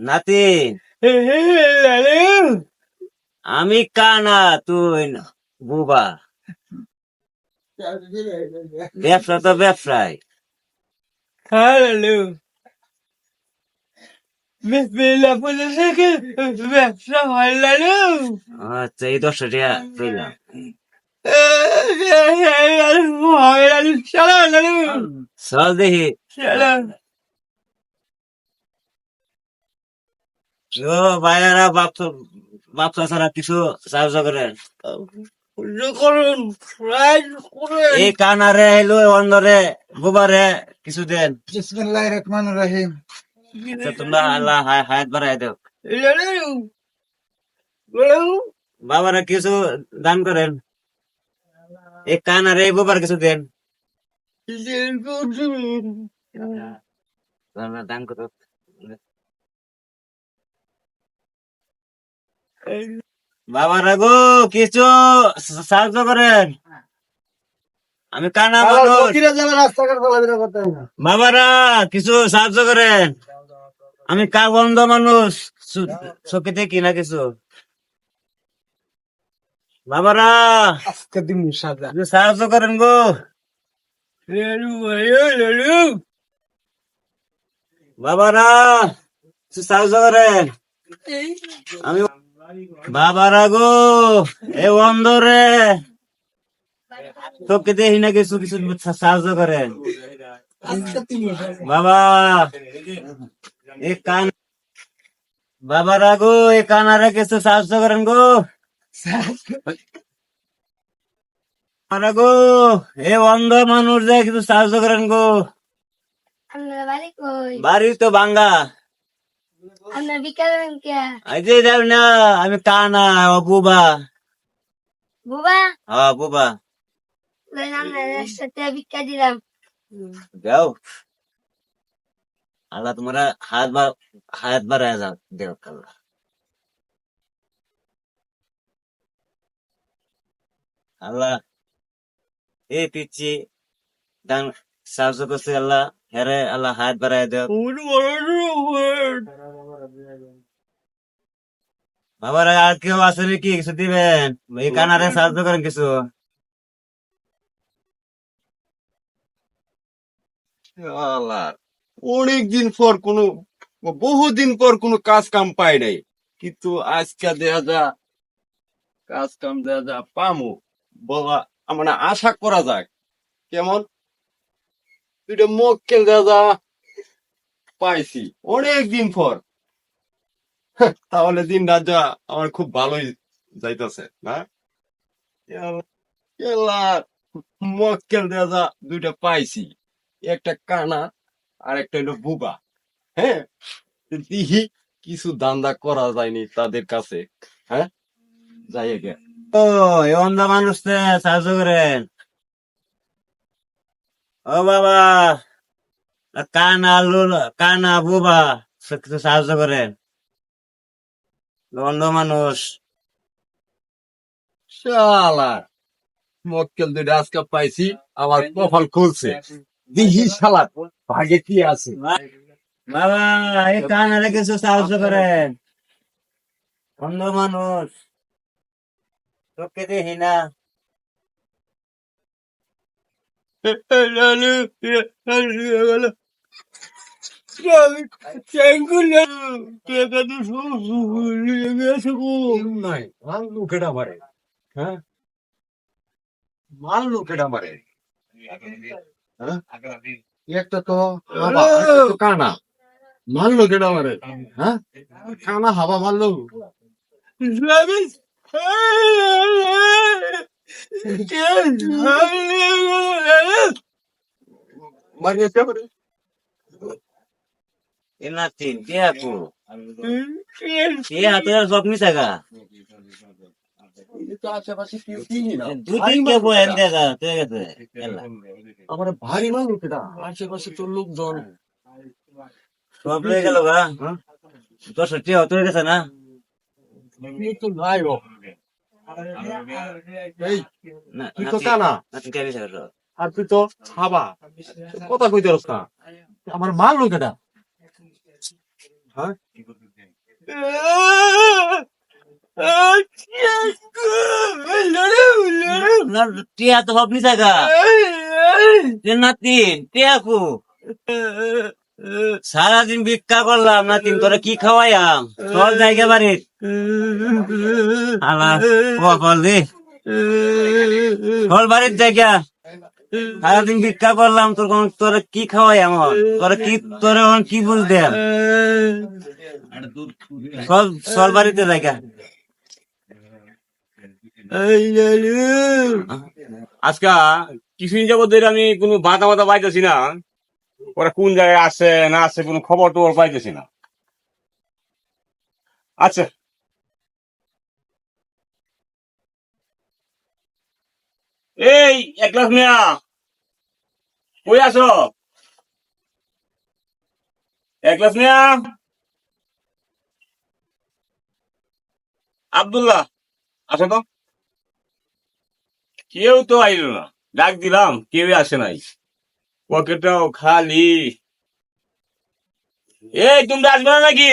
নাতিন, আমি কানা, তুই বুবা। ব্যবসা তো ব্যবসায়। আচ্ছা, এই 10 টাকা পেলাম। চল দেখি। ও ভাইয়ারা, বাপসা ছাড়া কিছু সাহায্য করেন। এই কানারে এলো অন্ধরে গোবারে কিছু দেন। বিসমিল্লাহির রহমানির রহিম। আচ্ছা, তোমরা আল্লাহ হায়াত বাড়াই দেও। বাবারা কিছু দান করেন। এই কানারে গোবার কিছু দেন। দান করো। বাবারা গো, কিছু সাহায্য করেন। আমি কানা মানুষ। বাবারা কিছু সাহায্য করেন। আমি কাগন্ধ মানুষ, চোখে দেখি না কিছু। বাবারা কিছু সাহায্য করেন গো। বাবারা কিছু সাহায্য করেন। আমি বাবারা গো, এ অন্ধরে চোখে দেখি না কিছু, কিছু সাহায্য করেন। বাবা এ কান, বাবারা গো, এ কানারে কিছু সাহায্য করেন গো। বাবারা গো, এ অন্ধ মানুষ যে কিছু সাহায্য করেন গো। বাড়ি তো ভাঙ্গা। এই যে যাও না, আমি কানা, ও বুবা। হ্যাঁ বুবা। যাও, আল্লাহ তোমার হায়াত বাড়ায় যাও, দেও আল্লাহ। আল্লাহ এই পিচ্ছি দান সাহায্য করছে আল্লাহ, হেরে আল্লাহ হায়াত বাড়ায় দেও। বাবার আর কেউ আছে নাকি, কিছু দিবেন? এই কানারে সাহায্য করেন কিছু। আল্লাহ, অনেকদিন পর বহুদিন পর কোনো কাজ কাম পাই নাই, কিন্তু আজকে দেখা যা কাজ কাম দেখা যা পামু বলা মানে আশা করা যায়। কেমন দুইটা মক্কেল দেখা যা পাইছি অনেকদিন পর। তাহলে দিন রাত যা আমার খুব ভালোই যাইতেছে না। আল্লাহ, মক্কেল দেখা যা দুইটা পাইছি, একটা কানা আর একটা হইলো বুবা। হ্যাঁ, দিহি কিছু দান্দা করা যায়নি তাদের কাছে। হ্যাঁ, যাই গে। ও এই অন্ধ মানুষ সাহায্য করেন। ও বাবা, কানা কানা বুবা, কিছু সাহায্য করেন। অন্ধ মানুষ। শালা, মক্কেল দুইটা আজকে পাইছি, আমার কপাল খুলছে। দিহি শালা ভাগে কি আছে। বাবা এই কানারে কিছু সাহায্য করেন। অন্ধ মানুষ, চোখে দেখি না। নাই মারলু কেডা মারে? হ্যাঁ, মারলু কেডা মারে? হ্যাঁ? একটা তো হাবা, একটা তো কানা। মারলো কেডা মারে? হ্যাঁ, কানা হাবা মারলো। মারিয়েছে আমারে। এ নাতিন কে আপু, কে হাতে সব মিশাগা। এই তো আশেপাশে কেউ চিনি না। দুই ভারী তিনটে মানুষ বয়ান এটা। দেখা ঠিক আছে। আমার ভারী মানুষ এটা। আশেপাশে তো লোকজন। সব লয়ে গেল গা। 10 টাকা হতে গেছে না। এই তো নাই ও। এই, তুই তো কানা নাতিন কে মিশাগা সব। আর তুই তো হাবা, কথা কইতে পারস না। আমার মারলো কেডা? হ্যাঁ টিয়া তো ভাবনি থাকা নাতিন টিয়াকু সারাদিন ভিক্ষা করলাম নাতিন তোরা কি খাওয়াইয়াম চল জায়গা বাড়ি আলা কল দে চল বাড়ির জায়গা সারাদিন ভিক্ষা করলাম তোরা কি খাওয়াই আমার তোরা কি বুঝতে চল চল বাড়িতে জায়গা আজকা কিছুদিন যাবত ধরে আমি কোনো বাধা বাধা পাইতেছি না। ওরা কোন জায়গায় আসে না আসে কোনো খবর টবর পাইতেছি না। আচ্ছা এই একলাস মিয়া কই আছো? একলাস মিয়া, আব্দুল্লাহ আসো তো। কেউ তো আইলো না, ডাক দিলাম কেউ আসে নাই, পকেটটাও খালি। এই তোমরা আসবে না নাকি?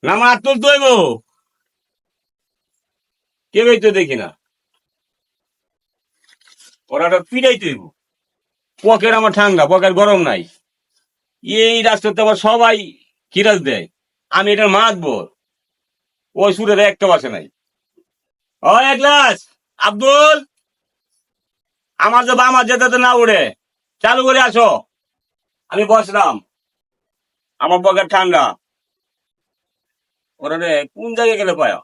না মার তুল তৈব কেউই তো দেখি না। ওরাটা পিড়াই তৈব, পকেট আমার ঠান্ডা, পকেট গরম নাই। এই রাস্তাতে আবার সবাই কিরাজ দেয়, আমি এটার মাতবো। ওই সুরের একটা বাসে নাই। ও একলাস আব্দুল, আমার যেতে না উড়ে চালু করে আসো। আমি বসলাম, আমার পকেট ঠান্ডা। ওরা রে কোন জায়গায় গেলে পায়া?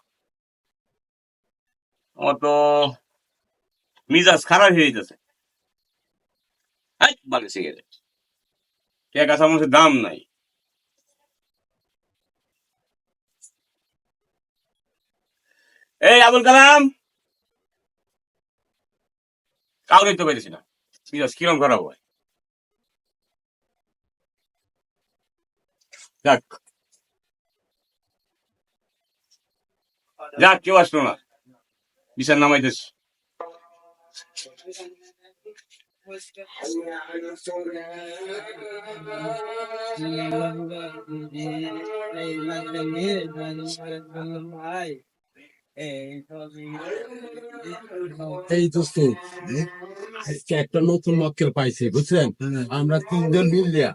আমার তো মিজাজ খারাপ হয়ে যেতেছে। বাকি সিগারেট টাকা চামচের দাম নাই। এই আবুল কালাম, কাউরে তো পেরেছি না, মিজাজ কিরম খারাপ হয়। যাক যাক, কেউ আসলো না, বিছার নামাইতেছি। এই দোস্ত, আজকে একটা নতুন মক্কেল পাইছি বুঝছেন। আমরা তিনজন মিলিয়া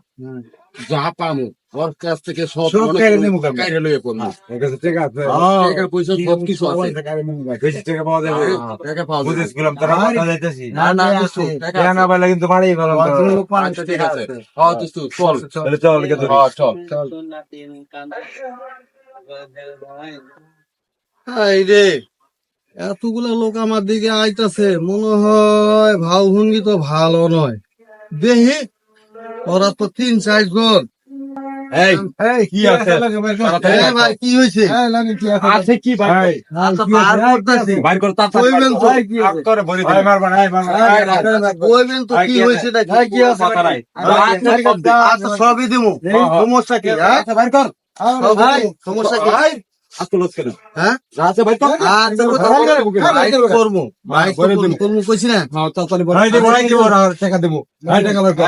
যা পামু ওর কাছ থেকে সব সব মনে কেড়ে করুন, নিমু কেমনে? কেড়ে লইয়া পড়বো। ঠিক আছে টাকা পয়সা সব কিছু আছে। বেশি টাকা পাওয়া যাবে টাকা পাওয়া যাবে। বুঝেছিলাম তারা কথা যাইতেছি না না দোস্ত, টাকা আছে। না পাইলে কিন্তু মারাই ভালো আচ্ছা, ঠিক আছে। হ্যাঁ দোস্ত, চল তাহলে চল হ্যাঁ, চল। এই রে, এতগুলা লোক আমার দিকে আইতাছে, মনে হয় ভাও ভঙ্গি তো ভালো নয়। দেখি ওরা তো 3-4 জন। এই কি আছে এই ভাই কি হয়েছে? আছে কি ভাই আচ্ছা, বার করতাছি। বাইর কর তার কইবেন তো। করে বলি ভাই মারবা না কইবেন তো কি হয়েছে নাকি? কথা নাই আচ্ছা সবই দিমু, সমস্যা কি? হ্যাঁ বাইর কর সমস্যা কি? আস্তলস কেন হ্যাঁ রাতে বাইর কর আচ্ছা, বাইক করবো, বাইক করবো কইছি না। ভাই দেব টাকা দেব ভাই টাকা বাইর কর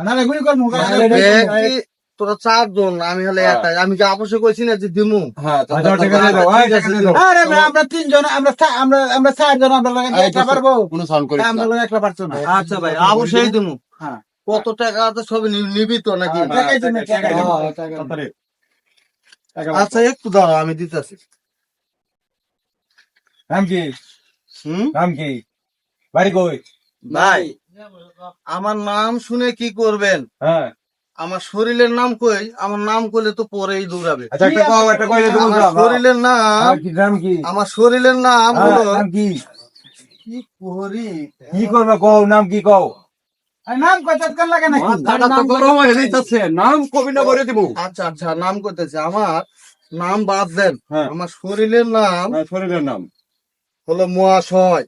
না না গুলি কর ব্যক্তি তোরা 4 জন, আমি হলে একাই। আমি কি অবশ্যই কইছি না যে দিমু? হ্যাঁ টাকা দিয়ে দাও ভাই টাকা দিয়ে দাও আরে আমরা তিনজন আমরা চারজন আমরা লাগে একটা পারবো কোনো সাউন্ড করিস আমরা না। লাগে একলা পারছো না আচ্ছা ভাই, অবশ্যই দিমু। হ্যাঁ কত টাকা আছে সব নিবি তো নাকি? টাকাই দেন টাকাই দেন আচ্ছা একটু দাঁড়াও, আমি দিতেছি। নাম কি হুম নাম কি বাড়ি কই ভাই, আমার নাম শুনে কি করবেন? হ্যাঁ আমার শরীরের নাম কই? আমার নাম কইলে তো পরেই দৌড়াবে। আচ্ছা একটা কও একটা কইলে তুমি আমার শরীরের নাম, কি নাম কি আমার শরীরের নাম হলো নাম কি কি করি? কি করবে কও নাম কি কও নাম কত কাল লাগে নাকি মাথাটা তো গরম হয়ে যাইতাছে, নাম কবি না বলে দিব। আচ্ছা আচ্ছা, নাম করতেছে। আমার নাম বাদ দেন, হ্যাঁ। আমার শরীরের নাম শরীরের নাম হলো মহাশয়।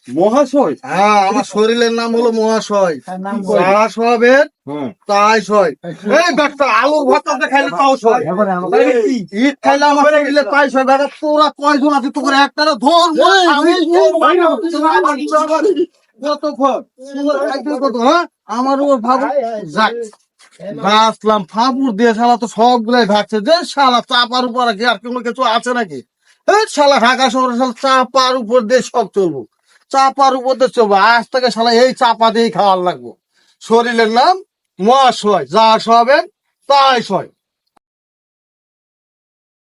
মহাশয়, হ্যাঁ, আমার শরীরের নাম হলো মহাশয়। নাম যা সবের হ্যাঁ তাই সয়। এই বেটা, আলু ভর্তা খাইলে তাও সয়। ইট খাইলে আমার শরীরে তাই সয়। বেটা তোরা কয়জন আছে? তোর একটা ধর কত খর খাইতে কত? হ্যাঁ আমার ওর ভাব যাক বাঁচলাম ফাপুর দিয়ে শালা তো সবগুলাই ভাগছে যে শালা চাপার উপর কি আর কোনো কিছু আছে নাকি এই শালা ঢাকা শহরে শালা চাপার উপর দিয়ে সব চলবো চাপার উপর দিয়ে চলবো আজ থেকে শালা এই চাপা দিয়েই খাওয়ার লাগবো শরীরের নাম মহাশয় যা সবেন তাই সয়